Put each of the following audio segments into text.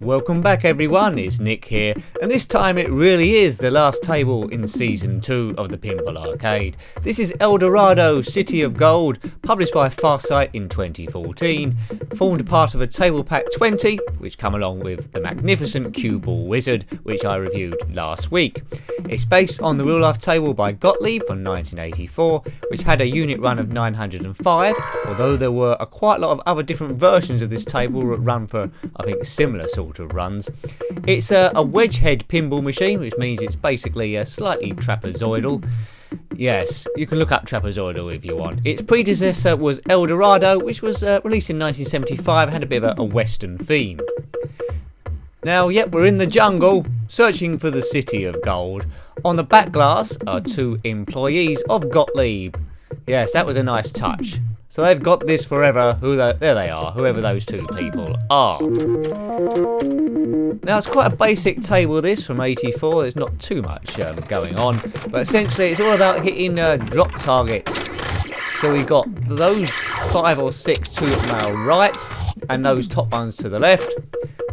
Welcome back everyone, it's Nick here, and this time it really is the last table in Season 2 of the Pinball Arcade. This is El Dorado City of Gold, published by Farsight in 2014, formed part of a Table Pack 20, which come along with the magnificent Cue Ball Wizard, which I reviewed last week. It's based on the real-life table by Gottlieb from 1984, which had a unit run of 905, although there were quite a lot of other different versions of this table that run for, I think, similar sort of runs. It's a wedge head pinball machine, which means it's basically slightly trapezoidal. Yes, you can look up trapezoidal if you want. Its predecessor was El Dorado, which was released in 1975, had a bit of a western theme. Now, yep, we're in the jungle, searching for the City of Gold. On the back glass are two employees of Gottlieb. Yes, that was a nice touch. So they've got this forever, there they are, whoever those two people are. Now it's quite a basic table this, from 84, there's not too much going on. But essentially it's all about hitting drop targets. So we've got those 5 or 6 to our right, and those top ones to the left.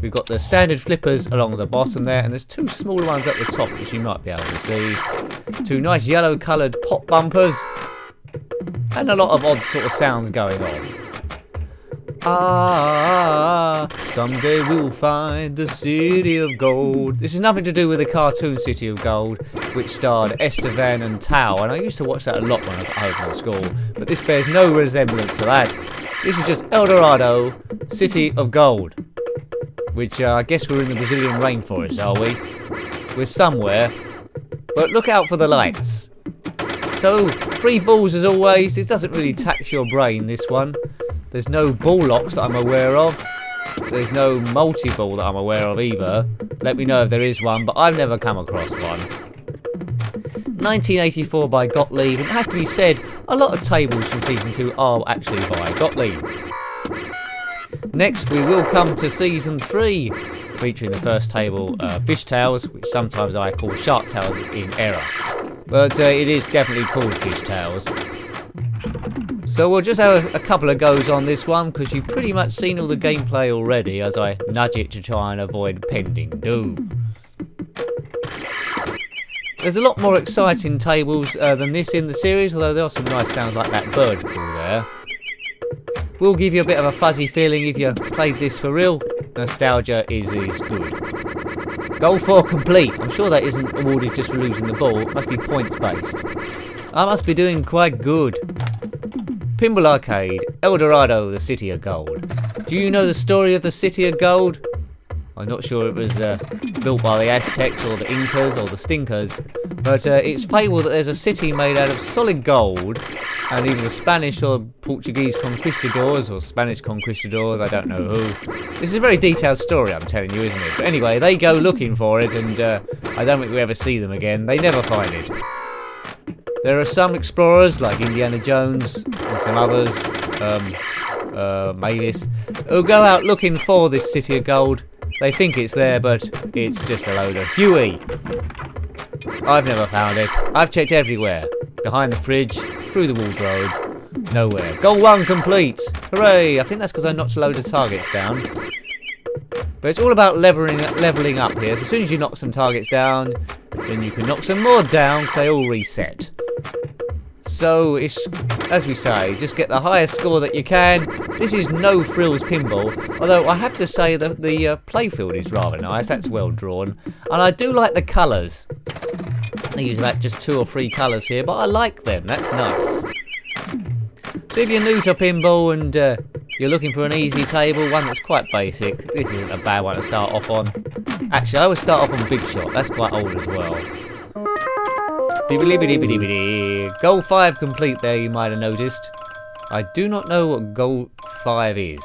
We've got the standard flippers along the bottom there, and there's 2 smaller ones at the top which you might be able to see. 2 nice yellow coloured pop bumpers. And a lot of odd sort of sounds going on. Someday we'll find the City of Gold. This has nothing to do with the cartoon City of Gold, which starred Estevan and Tao, and I used to watch that a lot when I got home from school, but this bears no resemblance to that. This is just El Dorado, City of Gold, which I guess we're in the Brazilian rainforest, are we? We're somewhere, but look out for the lights. So, 3 balls as always. This doesn't really tax your brain, this one. There's no ball locks that I'm aware of. There's no multi-ball that I'm aware of either. Let me know if there is one, but I've never come across one. 1984 by Gottlieb, and it has to be said, a lot of tables from Season 2 are actually by Gottlieb. Next, we will come to Season 3, featuring the first table, Fish Tails, which sometimes I call Shark Tails in error. But it is definitely called Fish Tails. So we'll just have a couple of goes on this one, because you've pretty much seen all the gameplay already as I nudge it to try and avoid pending doom. There's a lot more exciting tables than this in the series, although there are some nice sounds like that bird call there. Will give you a bit of a fuzzy feeling if you played this for real. Nostalgia is good. Goal 4 complete. I'm sure that isn't awarded just for losing the ball. It must be points based. I must be doing quite good. Pinball Arcade, El Dorado, the City of Gold. Do you know the story of the City of Gold? I'm not sure it was built by the Aztecs or the Incas or the Stinkers, but it's fabled that there's a city made out of solid gold, and either the Spanish or Portuguese conquistadors, or Spanish conquistadors, I don't know who. This is a very detailed story, I'm telling you, isn't it? But anyway, they go looking for it, and I don't think we ever see them again. They never find it. There are some explorers, like Indiana Jones, and some others, Mavis, who go out looking for this City of Gold. They think it's there, but it's just a load of hooey. I've never found it. I've checked everywhere. Behind the fridge, through the wardrobe, nowhere. Goal 1 complete! Hooray! I think that's because I knocked a load of targets down. But it's all about levelling up here. So as soon as you knock some targets down, then you can knock some more down because they all reset. So it's, as we say, just get the highest score that you can. This is no frills pinball, although I have to say that the playfield is rather nice. That's well drawn, and I do like the colours. They use about just 2 or 3 colours here, but I like them. That's nice. So if you're new to pinball and you're looking for an easy table, one that's quite basic, this isn't a bad one to start off on. Actually, I would start off on Big Shot. That's quite old as well. Goal 5 complete there, you might have noticed. I do not know what goal 5 is.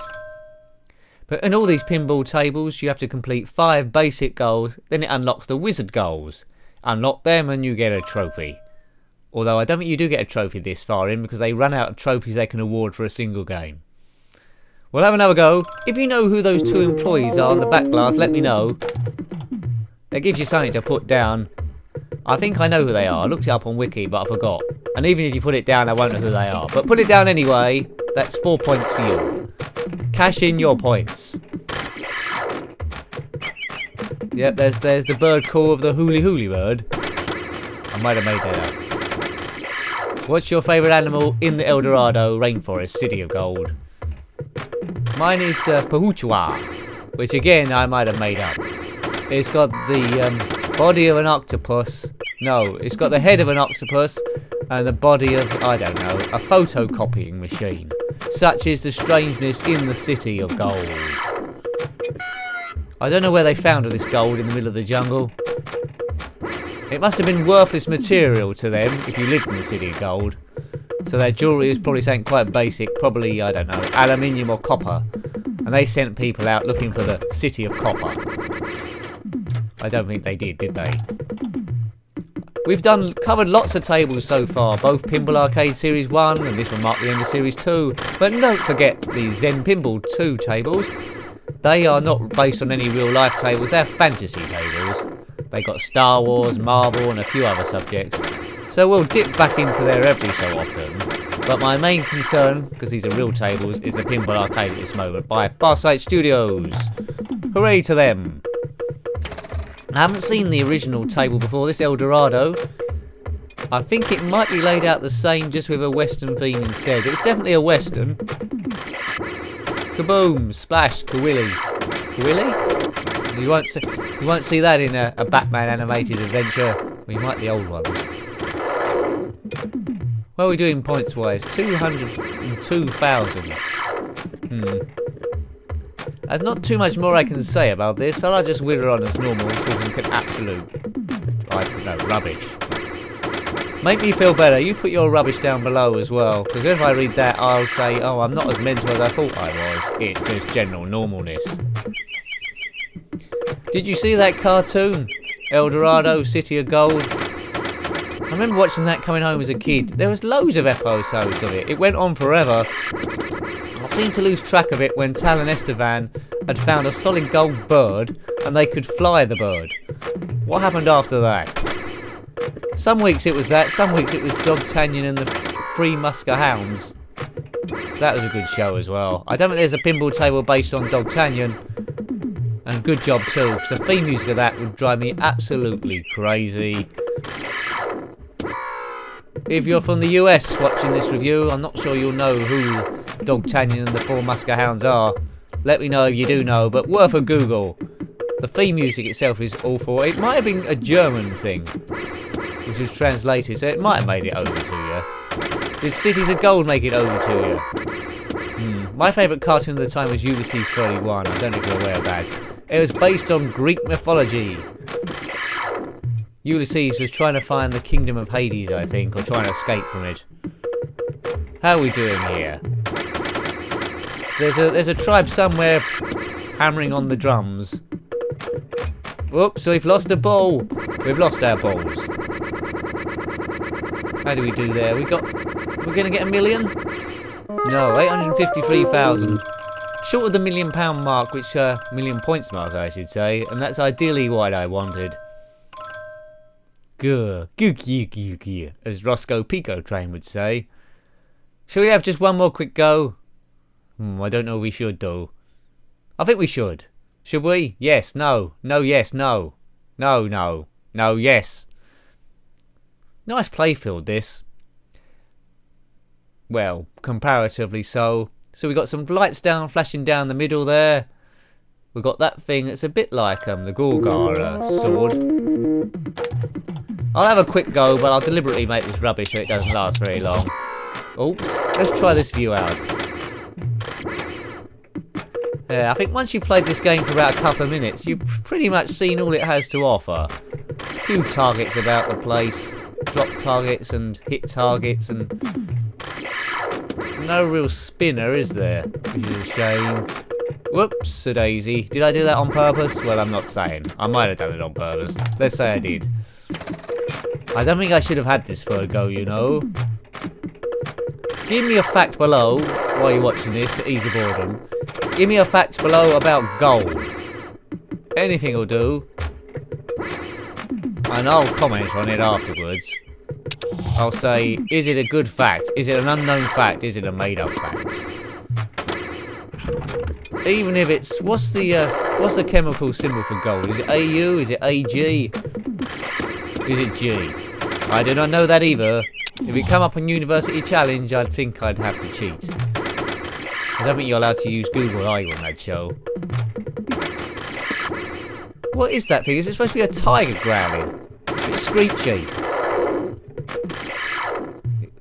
But in all these pinball tables, you have to complete 5 basic goals, then it unlocks the wizard goals. Unlock them and you get a trophy. Although I don't think you do get a trophy this far in, because they run out of trophies they can award for a single game. We'll have another go. If you know who those 2 employees are on the back glass, let me know. That gives you something to put down. I think I know who they are. I looked it up on Wiki, but I forgot. And even if you put it down, I won't know who they are. But put it down anyway. That's 4 points for you. Cash in your points. Yep, there's the bird call of the hooly hooly bird. I might have made that up. What's your favourite animal in the El Dorado rainforest, City of Gold? Mine is the pahuchua, which again I might have made up. It's got the body of an octopus. No, it's got the head of an octopus and the body of, I don't know, a photocopying machine. Such is the strangeness in the City of Gold. I don't know where they found all this gold in the middle of the jungle. It must have been worthless material to them if you lived in the City of Gold. So their jewellery was probably something quite basic, probably, I don't know, aluminium or copper. And they sent people out looking for the City of Copper. I don't think they did they? We've covered lots of tables so far, both Pinball Arcade Series 1 and this will mark the end of Series 2. But don't forget the Zen Pinball 2 tables. They are not based on any real life tables, they're fantasy tables. They got Star Wars, Marvel and a few other subjects. So we'll dip back into there every so often. But my main concern, because these are real tables, is the Pinball Arcade at this moment by Farsight Studios. Hooray to them! I haven't seen the original table before, this El Dorado. I think it might be laid out the same, just with a Western theme instead. It's definitely a Western. Kaboom! Splash! Kawilli! Kawilli? You won't see that in a Batman animated adventure. Well, you might the old ones. What are we doing points wise? 202,000. There's not too much more I can say about this, so I'll just wither on as normal, talking absolute, I don't know, rubbish. Make me feel better. You put your rubbish down below as well, because if I read that, I'll say, oh, I'm not as mental as I thought I was. It's just general normalness. Did you see that cartoon? El Dorado, City of Gold? I remember watching that coming home as a kid. There was loads of episodes of it. It went on forever. I seemed to lose track of it when Tal and Estevan had found a solid gold bird and they could fly the bird. What happened after that? Some weeks it was that, some weeks it was Dogtanyan and the Three Musker Hounds. That was a good show as well. I don't think there's a pinball table based on Dogtanyan. And good job too, because the theme music of that would drive me absolutely crazy. If you're from the US watching this review, I'm not sure you'll know who Dogtanyan and the Four Musker Hounds are. Let me know if you do know, but worth a Google. The theme music itself is awful. It might have been a German thing, which was translated, so it might have made it over to you. Did Cities of Gold make it over to you? My favourite cartoon at the time was Ulysses 31. I don't know if you're aware of that. It was based on Greek mythology. Ulysses was trying to find the kingdom of Hades, I think, or trying to escape from it. How are we doing here? There's a tribe somewhere hammering on the drums. Whoops, so we've lost a ball. We've lost our balls. How do we do there? We're going to get a million? No, 853,000. Short of the £1 million mark, which, million points mark, I should say, and that's ideally what I wanted. As Roscoe Pico Train would say. Shall we have just one more quick go? I don't know if we should though. I think we should. Should we? Yes, no. No, yes, no. No, no. No, yes. Nice playfield this. Well, comparatively so. So we got some lights flashing down the middle there. We've got that thing that's a bit like the Gorgar sword. I'll have a quick go, but I'll deliberately make this rubbish so it doesn't last very long. Oops, let's try this view out. Yeah, I think once you've played this game for about a couple of minutes, you've pretty much seen all it has to offer. A few targets about the place, drop targets and hit targets, and no real spinner, is there? Which is a shame. Whoops, a daisy. Did I do that on purpose? Well, I'm not saying. I might have done it on purpose. Let's say I did. I don't think I should have had this for a go, you know. Give me a fact below, while you're watching this, to ease the boredom. Give me a fact below about gold. Anything will do. And I'll comment on it afterwards. I'll say, is it a good fact? Is it an unknown fact? Is it a made-up fact? even if it's what's the chemical symbol for gold? Is it AU? Is it AG? Is it G? I do not know that either. If it come up on University Challenge, I'd think I'd have to cheat. I don't think you're allowed to use Google, are you, on that show? What is that thing? Is it supposed to be a tiger growling? It's a bit screechy.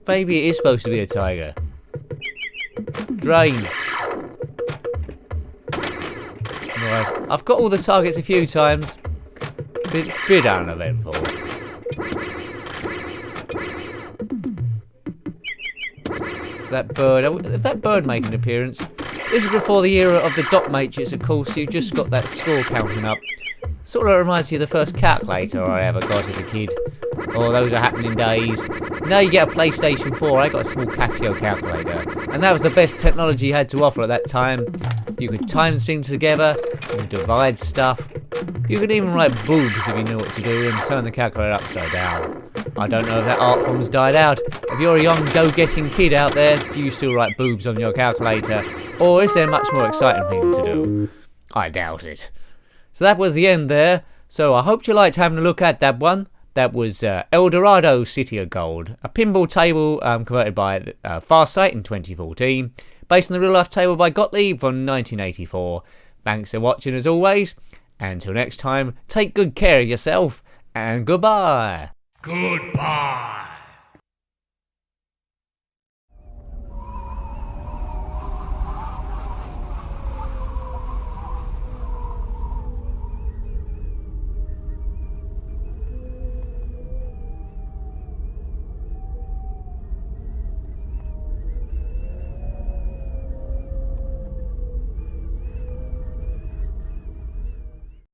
Maybe it is supposed to be a tiger. Drain. Right. I've got all the targets a few times. Bit uneventful. That bird. If that bird make an appearance. This is before the era of the dot matrix, of course. You just got that score counting up. Sort of reminds you of the first calculator I ever got as a kid. Oh, those are happening days. Now you get a PlayStation 4. I got a small Casio calculator, and that was the best technology you had to offer at that time. You could times things together, you could divide stuff. You could even write boobs if you knew what to do and turn the calculator upside down. I don't know if that art form's died out. If you're a young go-getting kid out there, do you still write boobs on your calculator? Or is there much more exciting things to do? I doubt it. So that was the end there. So I hope you liked having a look at that one. That was El Dorado City of Gold, a pinball table converted by Farsight in 2014, based on the real-life table by Gottlieb from 1984. Thanks for watching as always. Until next time, take good care of yourself, and goodbye. Goodbye.